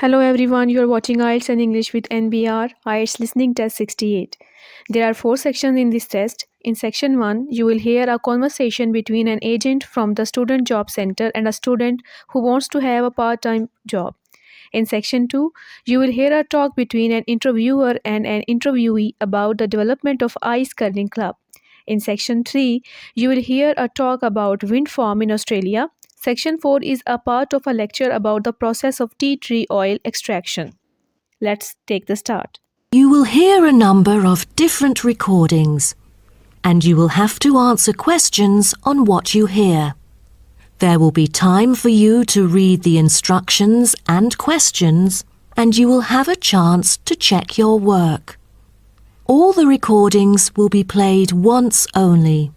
Hello everyone, you are watching IELTS and English with NBR IELTS Listening Test 68. There are 4 sections in this test. In section 1, you will hear a conversation between an agent from the Student Job Center and a student who wants to have a part-time job. In section 2, you will hear a talk between an interviewer and an interviewee about the development of ice curling club. In section 3, you will hear a talk about wind farm in Australia. Section 4 is a part of a lecture about the process of tea tree oil extraction. Let's take the start. You will hear a number of different recordings, and you will have to answer questions on what you hear. There will be time for you to read the instructions and questions, and you will have a chance to check your work. All the recordings will be played once only.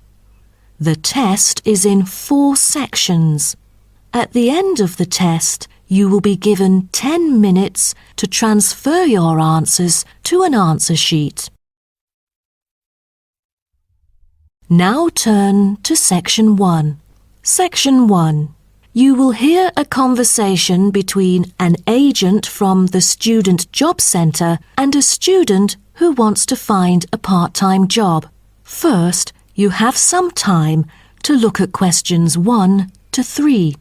The test is in 4 sections. At the end of the test, you will be given 10 minutes to transfer your answers to an answer sheet. Now turn to Section 1. Section 1. You will hear a conversation between an agent from the Student Job Center and a student who wants to find a part-time job. First, you have some time to look at questions 1 to 3.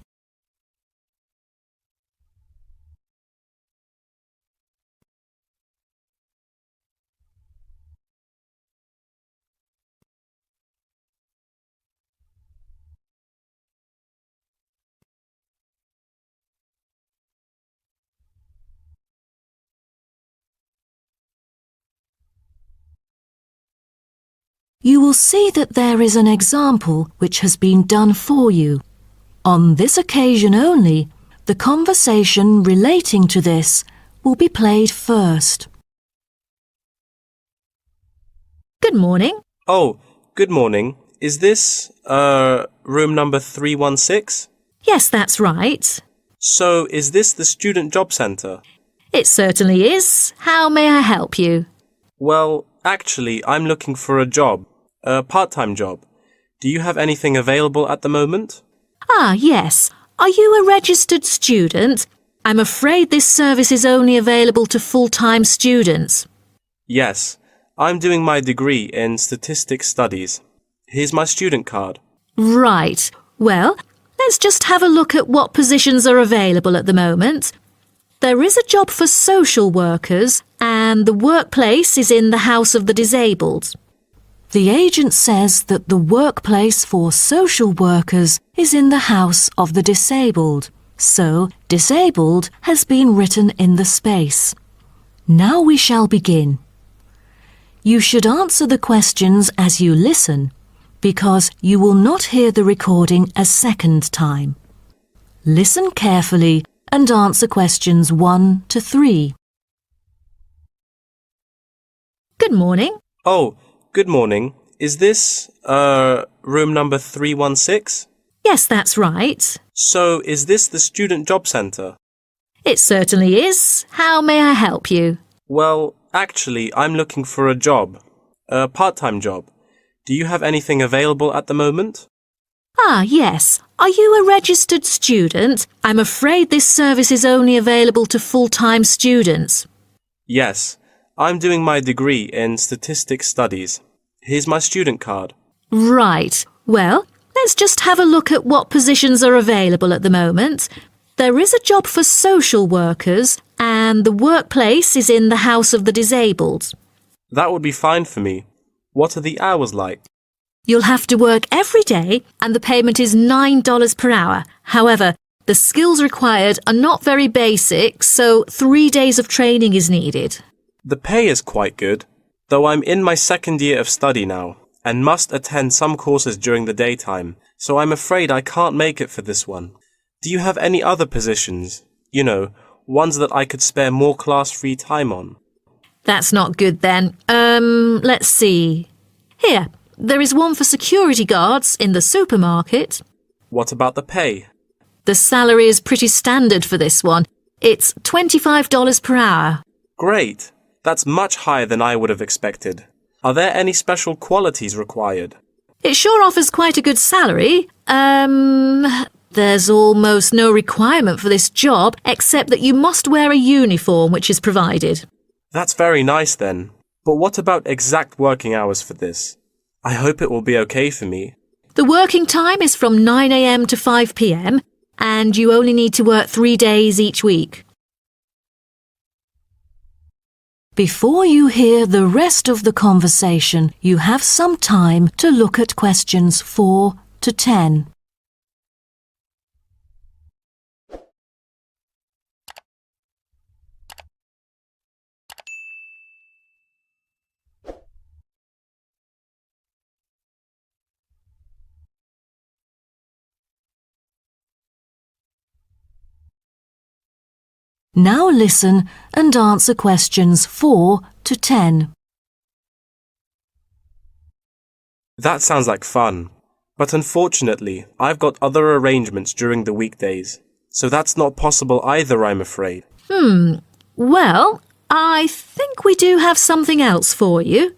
You will see that there is an example which has been done for you. On this occasion only, the conversation relating to this will be played first. Good morning. Oh, good morning. Is this, room number 316? Yes, that's right. So, is this the Student Job Centre? It certainly is. How may I help you? Well, actually, I'm looking for a job. A part-time job. Do you have anything available at the moment? Ah, yes. Are you a registered student? I'm afraid this service is only available to full-time students. Yes. I'm doing my degree in statistics studies. Here's my student card. Right. Well, let's just have a look at what positions are available at the moment. There is a job for social workers, and the workplace is in the House of the Disabled. The agent says that the workplace for social workers is in the House of the Disabled, so disabled has been written in the space. Now we shall begin. You should answer the questions as you listen, because you will not hear the recording a second time. Listen carefully and answer questions 1 to 3. Good morning. Oh, good morning. Is this, room number 316? Yes, that's right. So, is this the Student Job Centre? It certainly is. How may I help you? Well, actually, I'm looking for a job. A part-time job. Do you have anything available at the moment? Ah, yes. Are you a registered student? I'm afraid this service is only available to full-time students. Yes. I'm doing my degree in statistics studies. Here's my student card. Right. Well, let's just have a look at what positions are available at the moment. There is a job for social workers, and the workplace is in the House of the Disabled. That would be fine for me. What are the hours like? You'll have to work every day, and the payment is $9 per hour. However, the skills required are not very basic, so 3 days of training is needed. The pay is quite good, though I'm in my second year of study now, and must attend some courses during the daytime, so I'm afraid I can't make it for this one. Do you have any other positions? You know, ones that I could spare more class-free time on? That's not good then. Let's see. Here, there is one for security guards in the supermarket. What about the pay? The salary is pretty standard for this one. It's $25 per hour. Great! That's much higher than I would have expected. Are there any special qualities required? It sure offers quite a good salary. There's almost no requirement for this job except that you must wear a uniform which is provided. That's very nice then. But what about exact working hours for this? I hope it will be okay for me. The working time is from 9 a.m. to 5 p.m. and you only need to work 3 days each week. Before you hear the rest of the conversation, you have some time to look at questions 4 to 10. Now listen and answer questions 4 to 10. That sounds like fun. But unfortunately, I've got other arrangements during the weekdays. So that's not possible either, I'm afraid. Well, I think we do have something else for you.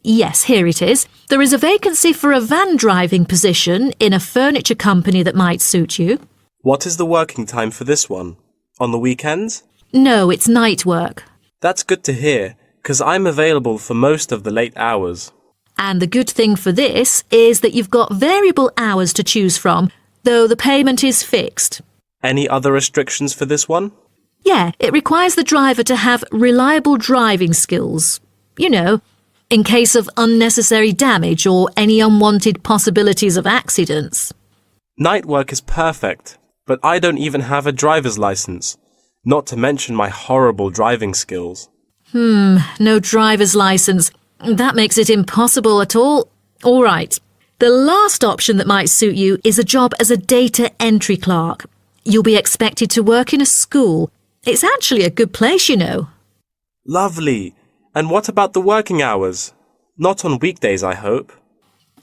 Yes, here it is. There is a vacancy for a van driving position in a furniture company that might suit you. What is the working time for this one? On the weekends? No, it's night work. That's good to hear, 'cause I'm available for most of the late hours. And the good thing for this is that you've got variable hours to choose from, though the payment is fixed. Any other restrictions for this one? Yeah, it requires the driver to have reliable driving skills. You know, in case of unnecessary damage or any unwanted possibilities of accidents. Night work is perfect, but I don't even have a driver's license, not to mention my horrible driving skills. No driver's license. That makes it impossible at all. All right. The last option that might suit you is a job as a data entry clerk. You'll be expected to work in a school. It's actually a good place, you know. Lovely. And what about the working hours? Not on weekdays, I hope.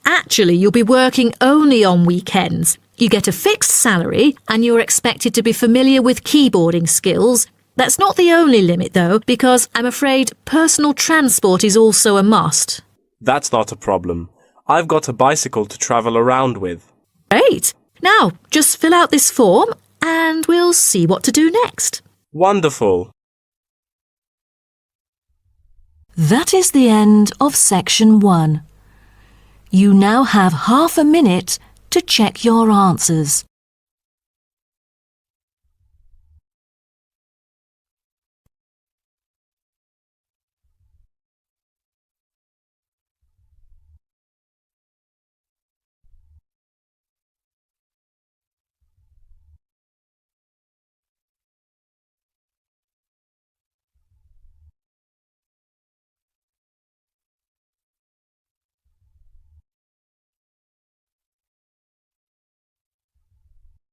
Actually, you'll be working only on weekends. You get a fixed salary and you're expected to be familiar with keyboarding skills. That's not the only limit, though, because I'm afraid personal transport is also a must. That's not a problem. I've got a bicycle to travel around with. Great. Now, just fill out this form and we'll see what to do next. Wonderful. That is the end of section 1. You now have half a minute to check your answers.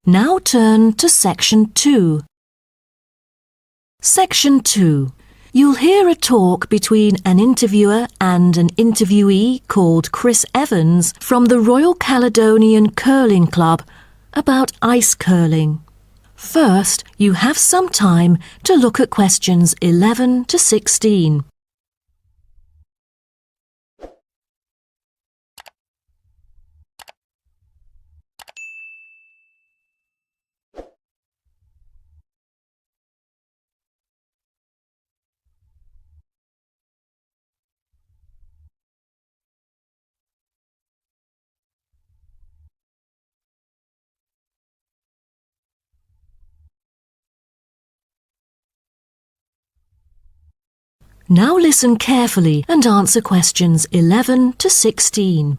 Now turn to Section 2. Section 2. You'll hear a talk between an interviewer and an interviewee called Chris Evans from the Royal Caledonian Curling Club about ice curling. First, you have some time to look at questions 11 to 16. Now listen carefully and answer questions 11 to 16.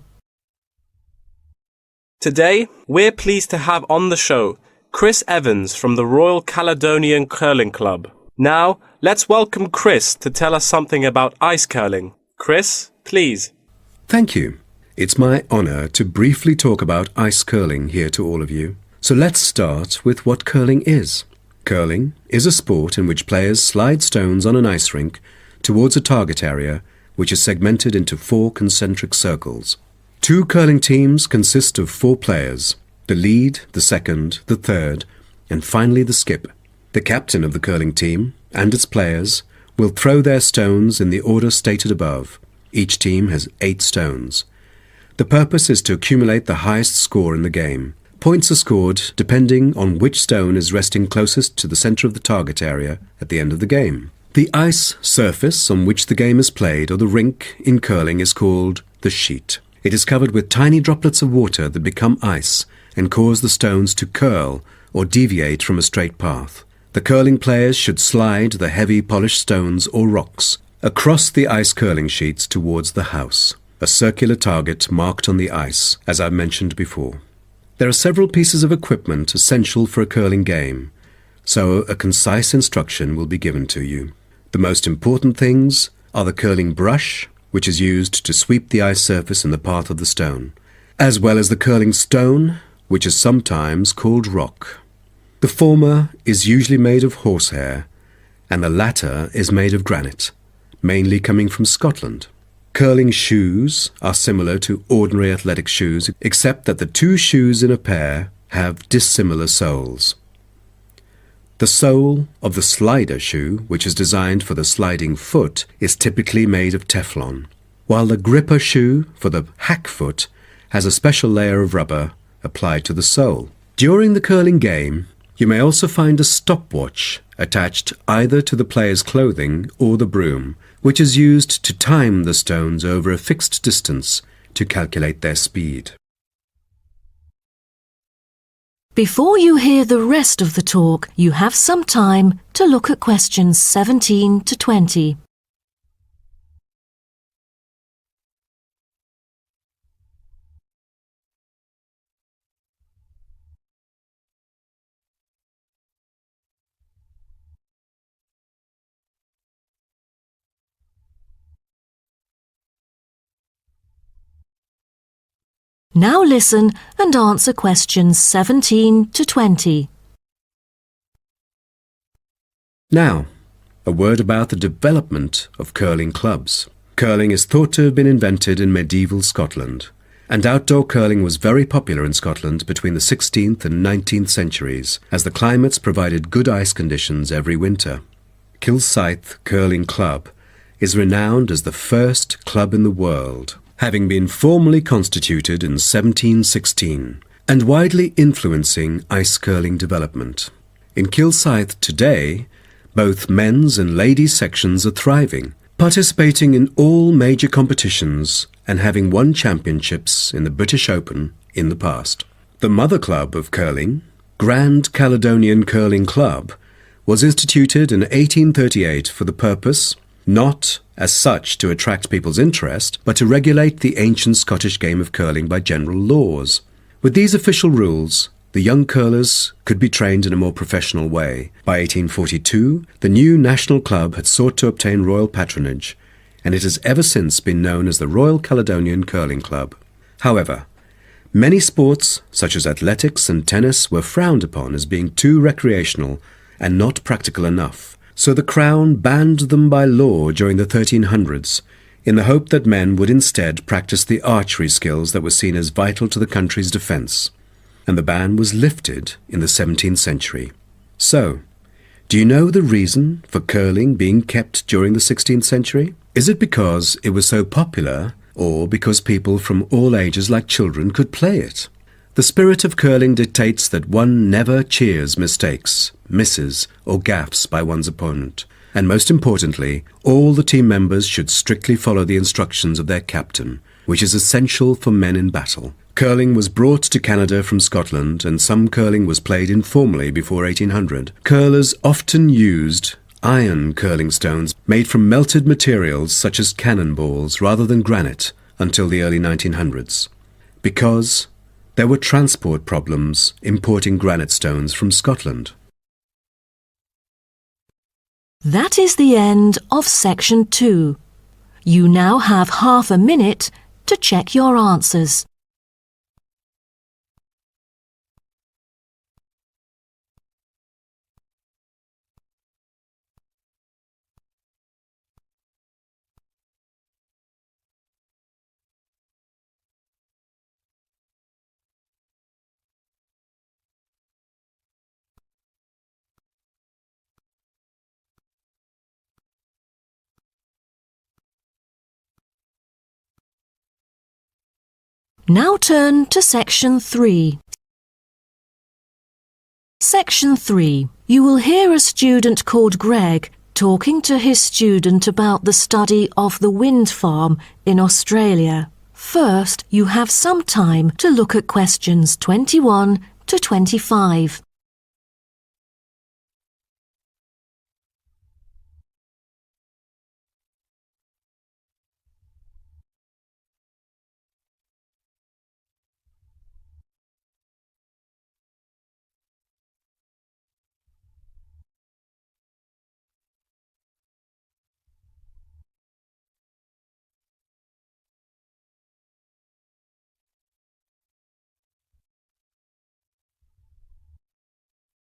Today, we're pleased to have on the show Chris Evans from the Royal Caledonian Curling Club. Now, let's welcome Chris to tell us something about ice curling. Chris, please. Thank you. It's my honour to briefly talk about ice curling here to all of you. So let's start with what curling is. Curling is a sport in which players slide stones on an ice rink towards a target area which is segmented into 4 concentric circles. 2 curling teams consist of 4 players, the lead, the second, the third, and finally the skip. The captain of the curling team and its players will throw their stones in the order stated above. Each team has 8 stones. The purpose is to accumulate the highest score in the game, Points are scored depending on which stone is resting closest to the centre of the target area at the end of the game. The ice surface on which the game is played, or the rink in curling, is called the sheet. It is covered with tiny droplets of water that become ice and cause the stones to curl or deviate from a straight path. The curling players should slide the heavy polished stones or rocks across the ice curling sheets towards the house, a circular target marked on the ice, as I mentioned before. There are several pieces of equipment essential for a curling game, so a concise instruction will be given to you. The most important things are the curling brush, which is used to sweep the ice surface in the path of the stone, as well as the curling stone, which is sometimes called rock. The former is usually made of horsehair, and the latter is made of granite, mainly coming from Scotland. Curling shoes are similar to ordinary athletic shoes, except that the two shoes in a pair have dissimilar soles. The sole of the slider shoe, which is designed for the sliding foot, is typically made of Teflon, while the gripper shoe for the hack foot has a special layer of rubber applied to the sole. During the curling game, you may also find a stopwatch attached either to the player's clothing or the broom, which is used to time the stones over a fixed distance to calculate their speed. Before you hear the rest of the talk, you have some time to look at questions 17 to 20. Now listen and answer questions 17 to 20. Now, a word about the development of curling clubs. Curling is thought to have been invented in medieval Scotland, and outdoor curling was very popular in Scotland between the 16th and 19th centuries, as the climates provided good ice conditions every winter. Kilsyth Curling Club is renowned as the first club in the world, having been formally constituted in 1716, and widely influencing ice curling development. In Kilsyth today, both men's and ladies' sections are thriving, participating in all major competitions and having won championships in the British Open in the past. The mother club of curling, Grand Caledonian Curling Club, was instituted in 1838 for the purpose, not as such to attract people's interest, but to regulate the ancient Scottish game of curling by general laws. With these official rules, the young curlers could be trained in a more professional way. By 1842, the new national club had sought to obtain royal patronage, and it has ever since been known as the Royal Caledonian Curling Club. However, many sports, such as athletics and tennis, were frowned upon as being too recreational and not practical enough. So the Crown banned them by law during the 1300s, in the hope that men would instead practice the archery skills that were seen as vital to the country's defence. And the ban was lifted in the 17th century. So, do you know the reason for curling being kept during the 16th century? Is it because it was so popular, or because people from all ages like children could play it? The spirit of curling dictates that one never cheers mistakes, misses, or gaffes by one's opponent. And most importantly, all the team members should strictly follow the instructions of their captain, which is essential for men in battle. Curling was brought to Canada from Scotland, and some curling was played informally before 1800. Curlers often used iron curling stones made from melted materials such as cannonballs rather than granite until the early 1900s, because there were transport problems importing granite stones from Scotland. That is the end of section 2. You now have half a minute to check your answers. Now turn to section 3. Section 3. You will hear a student called Greg talking to his student about the study of the wind farm in Australia. First, you have some time to look at questions 21 to 25.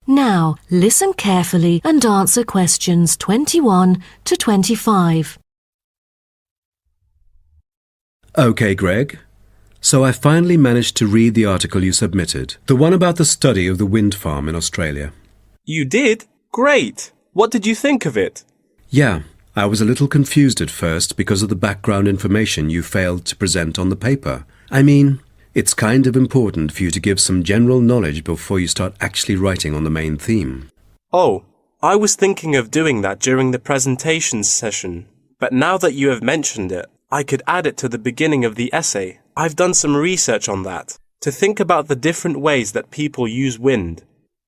Now, listen carefully and answer questions 21 to 25. OK, Greg. So I finally managed to read the article you submitted, the one about the study of the wind farm in Australia. You did? Great! What did you think of it? Yeah, I was a little confused at first because of the background information you failed to present on the paper. I mean, it's kind of important for you to give some general knowledge before you start actually writing on the main theme. Oh, I was thinking of doing that during the presentation session. But now that you have mentioned it, I could add it to the beginning of the essay. I've done some research on that, to think about the different ways that people use wind.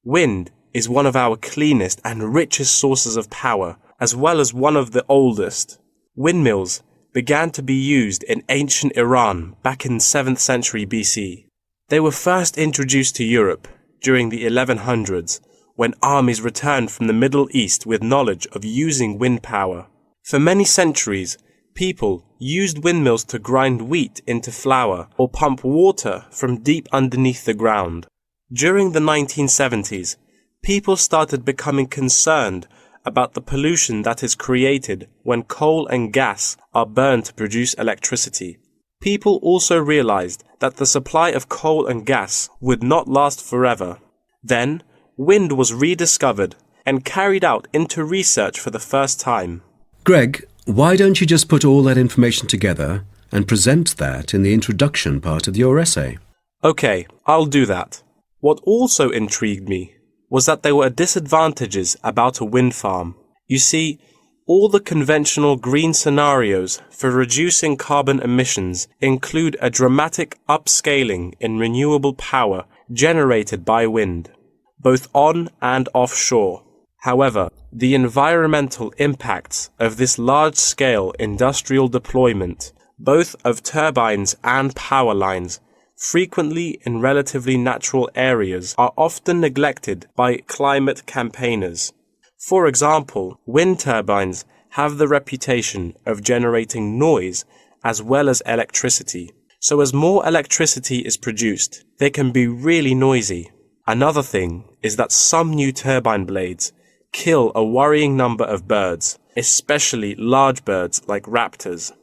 Wind is one of our cleanest and richest sources of power, as well as one of the oldest. Windmills began to be used in ancient Iran back in 7th century BC. They were first introduced to Europe during the 1100s, when armies returned from the Middle East with knowledge of using wind power. For many centuries, people used windmills to grind wheat into flour or pump water from deep underneath the ground. During the 1970s, people started becoming concerned about the pollution that is created when coal and gas are burned to produce electricity. People also realized that the supply of coal and gas would not last forever. Then, wind was rediscovered and carried out into research for the first time. Greg, why don't you just put all that information together and present that in the introduction part of your essay? Okay, I'll do that. What also intrigued me was that there were disadvantages about a wind farm. You see, all the conventional green scenarios for reducing carbon emissions include a dramatic upscaling in renewable power generated by wind, both on and offshore. However, the environmental impacts of this large-scale industrial deployment, both of turbines and power lines, frequently in relatively natural areas, are often neglected by climate campaigners. For example, wind turbines have the reputation of generating noise as well as electricity. So as more electricity is produced, they can be really noisy. Another thing is that some new turbine blades kill a worrying number of birds, especially large birds like raptors.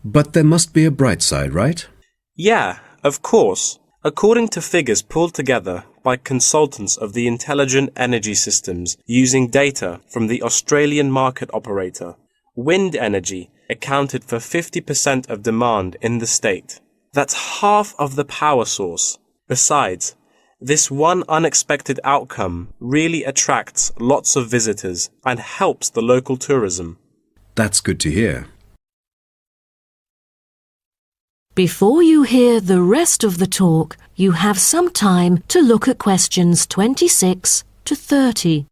But there must be a bright side, right? Yeah, of course. According to figures pulled together by consultants of the Intelligent Energy Systems using data from the Australian market operator, wind energy accounted for 50% of demand in the state. That's half of the power source. Besides, this one unexpected outcome really attracts lots of visitors and helps the local tourism. That's good to hear. Before you hear the rest of the talk, you have some time to look at questions 26 to 30.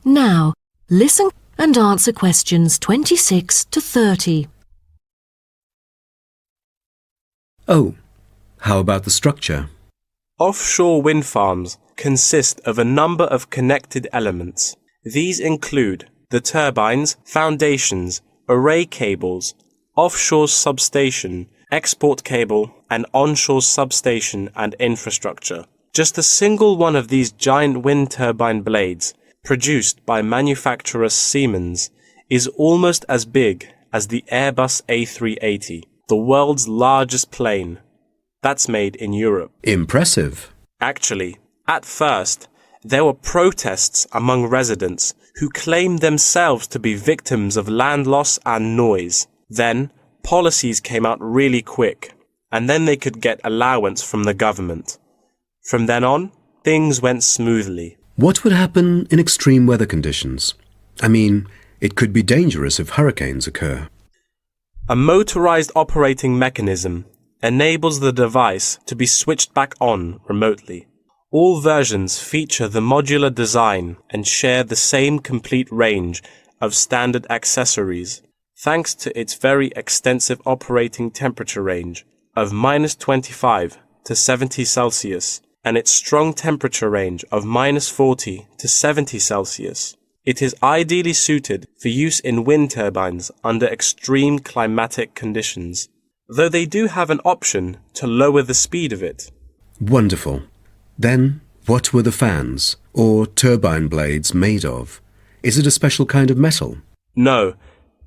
Now, listen and answer questions 26 to 30. Oh, how about the structure? Offshore wind farms consist of a number of connected elements. These include the turbines, foundations, array cables, offshore substation, export cable, and onshore substation and infrastructure. Just a single one of these giant wind turbine blades, produced by manufacturer Siemens, is almost as big as the Airbus A380, the world's largest plane. That's made in Europe. Impressive. Actually, at first, there were protests among residents who claimed themselves to be victims of land loss and noise. Then, policies came out really quick, and then they could get allowance from the government. From then on, things went smoothly. What would happen in extreme weather conditions? I mean, it could be dangerous if hurricanes occur. A motorized operating mechanism enables the device to be switched back on remotely. All versions feature the modular design and share the same complete range of standard accessories, thanks to its very extensive operating temperature range of -25 to 70 Celsius and its strong temperature range of -40 to 70 Celsius. It is ideally suited for use in wind turbines under extreme climatic conditions, though they do have an option to lower the speed of it. Wonderful. Then, what were the fans, or turbine blades, made of? Is it a special kind of metal? No,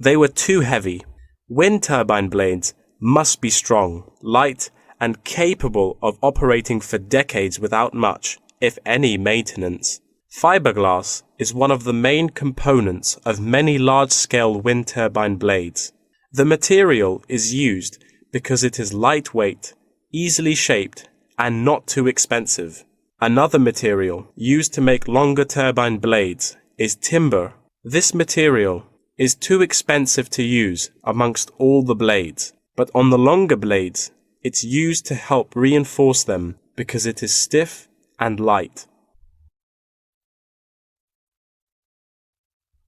they were too heavy. Wind turbine blades must be strong, light, and capable of operating for decades without much, if any, maintenance. Fiberglass is one of the main components of many large-scale wind turbine blades. The material is used because it is lightweight, easily shaped, and not too expensive. Another material used to make longer turbine blades is timber. This material is too expensive to use amongst all the blades, but on the longer blades, it's used to help reinforce them because it is stiff and light.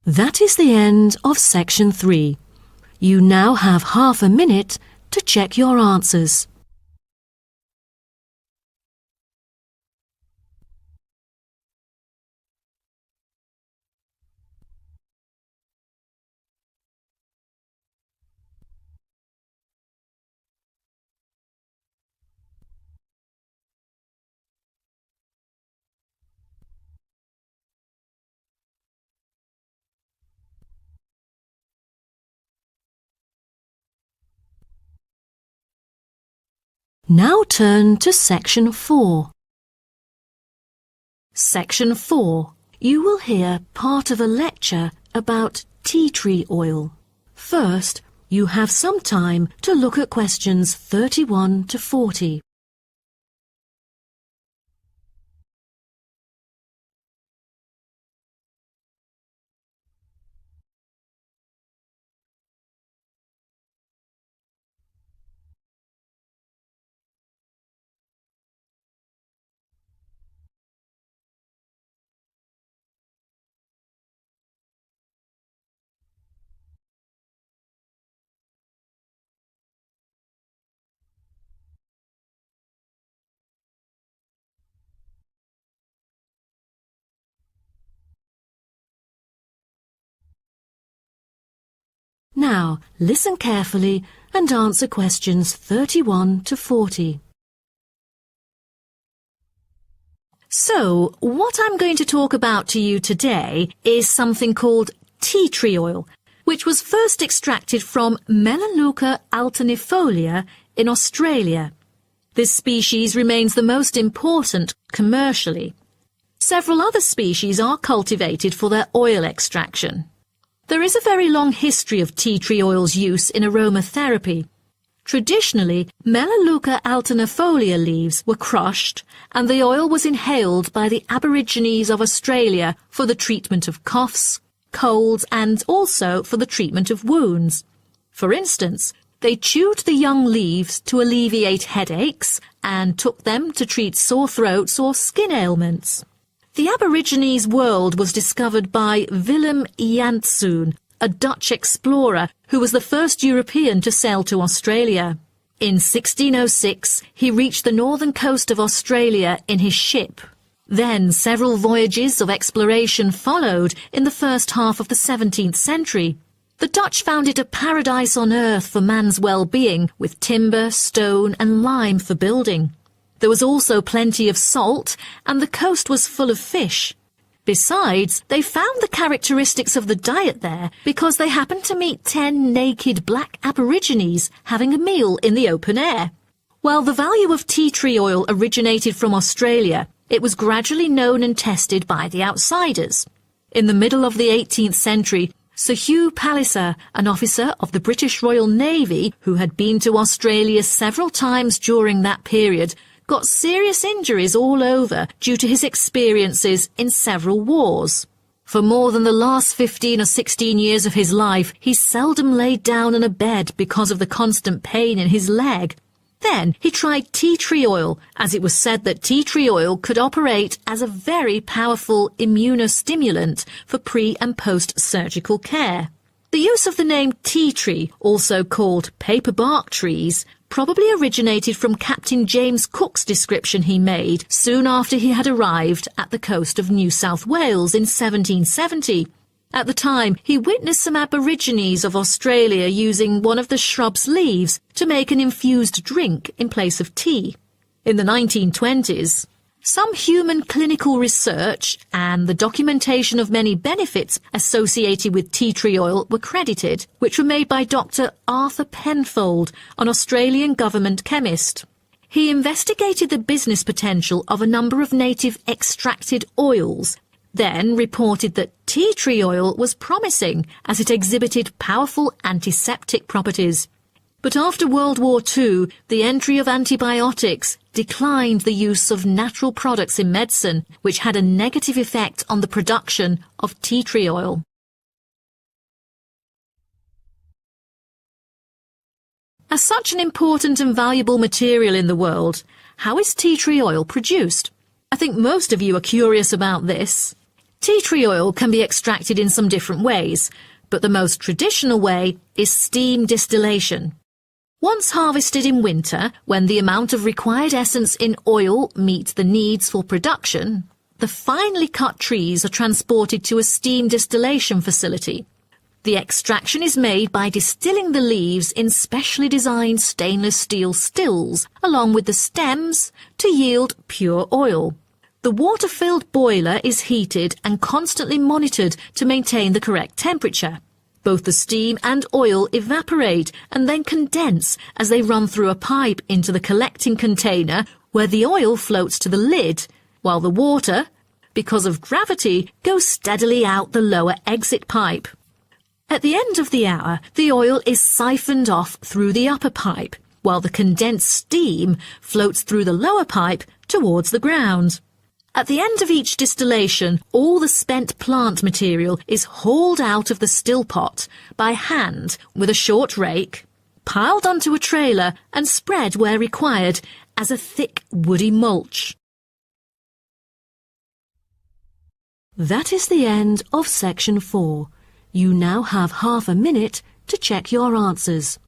That is the end of section 3. You now have half a minute to check your answers. Now turn to section 4. Section 4. You will hear part of a lecture about tea tree oil. First, you have some time to look at questions 31 to 40. Now, listen carefully and answer questions 31 to 40. So, what I'm going to talk about to you today is something called tea tree oil, which was first extracted from Melaleuca alternifolia in Australia. This species remains the most important commercially. Several other species are cultivated for their oil extraction. There is a very long history of tea tree oil's use in aromatherapy. Traditionally, Melaleuca alternifolia leaves were crushed and the oil was inhaled by the Aborigines of Australia for the treatment of coughs, colds and also for the treatment of wounds. For instance, they chewed the young leaves to alleviate headaches and took them to treat sore throats or skin ailments. The Aborigines world was discovered by Willem Janszoon, a Dutch explorer who was the first European to sail to Australia. In 1606, he reached the northern coast of Australia in his ship. Then several voyages of exploration followed in the first half of the 17th century. The Dutch found it a paradise on earth for man's well-being, with timber, stone and lime for building. There was also plenty of salt, and the coast was full of fish. Besides, they found the characteristics of the diet there because they happened to meet 10 naked black Aborigines having a meal in the open air. While the value of tea tree oil originated from Australia, it was gradually known and tested by the outsiders. In the middle of the 18th century, Sir Hugh Palliser, an officer of the British Royal Navy who had been to Australia several times during that period, got serious injuries all over due to his experiences in several wars. For more than the last 15 or 16 years of his life, he seldom laid down on a bed because of the constant pain in his leg. Then he tried tea tree oil, as it was said that tea tree oil could operate as a very powerful immunostimulant for pre- and post-surgical care. The use of the name tea tree, also called paper bark trees, probably originated from Captain James Cook's description he made soon after he had arrived at the coast of New South Wales in 1770. At the time, he witnessed some Aborigines of Australia using one of the shrub's leaves to make an infused drink in place of tea. In the 1920s, some human clinical research and the documentation of many benefits associated with tea tree oil were credited, which were made by Dr. Arthur Penfold, an Australian government chemist. He investigated the business potential of a number of native extracted oils, then reported that tea tree oil was promising as it exhibited powerful antiseptic properties. But after World War II, the entry of antibiotics declined the use of natural products in medicine, which had a negative effect on the production of tea tree oil. As such an important and valuable material in the world, how is tea tree oil produced? I think most of you are curious about this. Tea tree oil can be extracted in some different ways, but the most traditional way is steam distillation. Once harvested in winter, when the amount of required essence in oil meets the needs for production, the finely cut trees are transported to a steam distillation facility. The extraction is made by distilling the leaves in specially designed stainless steel stills, along with the stems, to yield pure oil. The water-filled boiler is heated and constantly monitored to maintain the correct temperature. Both the steam and oil evaporate and then condense as they run through a pipe into the collecting container where the oil floats to the lid, while the water, because of gravity, goes steadily out the lower exit pipe. At the end of the hour, the oil is siphoned off through the upper pipe, while the condensed steam floats through the lower pipe towards the ground. At the end of each distillation, all the spent plant material is hauled out of the still pot by hand with a short rake, piled onto a trailer and spread where required as a thick woody mulch. That is the end of section 4. You now have half a minute to check your answers.